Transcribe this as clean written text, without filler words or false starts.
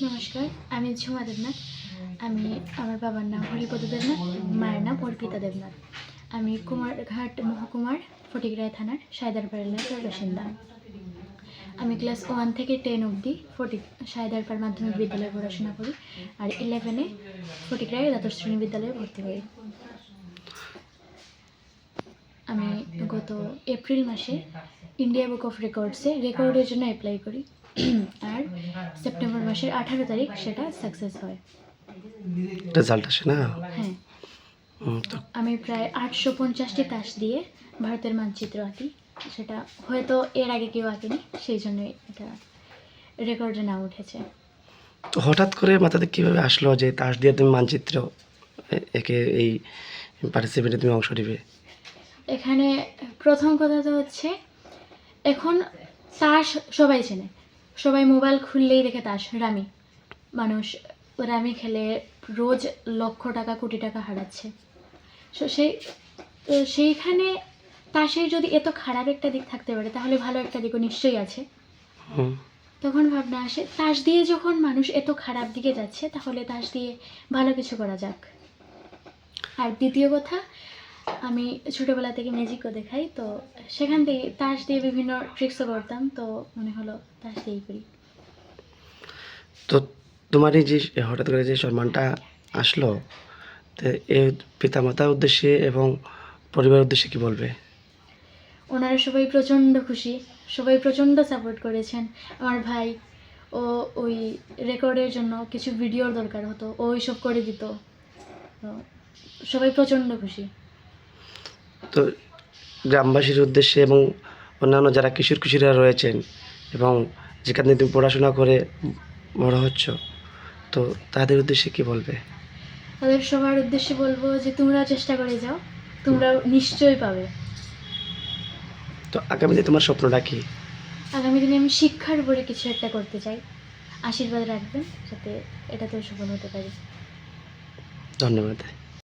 নমস্কার, আমি ঝুমা দেবনাথ। আমি আমার বাবার নাম হরিপদ দেবনাথ, মায়ের নাম অর্পিতা দেবনাথ। আমি কুমারঘাট মহকুমার ফটিকরায় থানার সায়দারপাড় এলাকার বাসিন্দা। আমি ক্লাস 1 থেকে 10 অবধি সায়দারপাড় মাধ্যমিক বিদ্যালয়ে পড়াশোনা করি, আর 11-এ ফটিকরায় দ্বাদশ শ্রেণী বিদ্যালয়ে ভর্তি হই। আমি গত এপ্রিল মাসে ইন্ডিয়া বুক অফ রেকর্ডসে রেকর্ডের জন্য অ্যাপ্লাই করি, আর সেপ্টেম্বর মাসের 18 তারিখ সেটা সাকসেস হয়, রেজাল্ট আসে না? হ্যাঁ। আমি প্রায় 850টি তাস দিয়ে ভারতের মানচিত্র আঁকি। সেটা হয়তো এর আগে কেউ আঁকেনি, সেই জন্যই এটা রেকর্ডে নাম উঠেছে। তো হঠাৎ করে মাথাতে কীভাবে আসলো যে তাস দিয়ে তুমি মানচিত্র একে এই পার্টিসিপেটে তুমি অংশ নেবে? এখানে প্রথম কথা তো হচ্ছে, এখন তাস সবাই চেনে, সবাই মোবাইল খুললেই দেখে তাস, রামি। মানুষ রামি খেলে রোজ লক্ষ টাকা কোটি টাকা হারাচ্ছে। সেইখানে তাসের যদি এত খারাপ একটা দিক থাকতে পারে, তাহলে ভালো একটা দিকও নিশ্চয়ই আছে। তখন ভাবনা আসে, তাস দিয়ে যখন মানুষ এত খারাপ দিকে যাচ্ছে, তাহলে তাস দিয়ে ভালো কিছু করা যাক। আর দ্বিতীয় কথা, আমি ছোটোবেলা থেকে ম্যাজিকও দেখাই, তো সেখান থেকে তাস দিয়ে বিভিন্ন ট্রিক্সও করতাম, তো মনে হলো তাস দিয়েই করি। তো তোমার এই যে হঠাৎ করে যে সম্মানটা আসলো, তো এর পিতামাতার উদ্দেশ্যে এবং পরিবারের উদ্দেশ্যে কি বলবে? ওনারা সবাই প্রচণ্ড খুশি, সবাই প্রচণ্ড সাপোর্ট করেছেন। আমার ভাই, ও ওই রেকর্ডের জন্য কিছু ভিডিওর দরকার হতো, ও ওইসব করে দিত, তো সবাই প্রচণ্ড খুশি। তো গ্রামবাসীর উদ্দেশ্যে এবং অন্যান্য যারা কিশোর কিশোরীরা রয়েছেন এবং যেখানে তুমি পড়াশোনা করে বড় হচ্ছ, তো তাদের উদ্দেশ্যে কি বলবে? তাদের সবার উদ্দেশ্যে বলবো যে তোমরা চেষ্টা করে যাও, তোমরা নিশ্চয়ই পাবে। তো আগামীতে তোমার স্বপ্নটা কি? আগামী দিনে আমি শিক্ষার উপরে কিছু একটা করতে চাই। আশীর্বাদ রাখবেন যাতে এটাতেও সফল হতে পারি। ধন্যবাদ।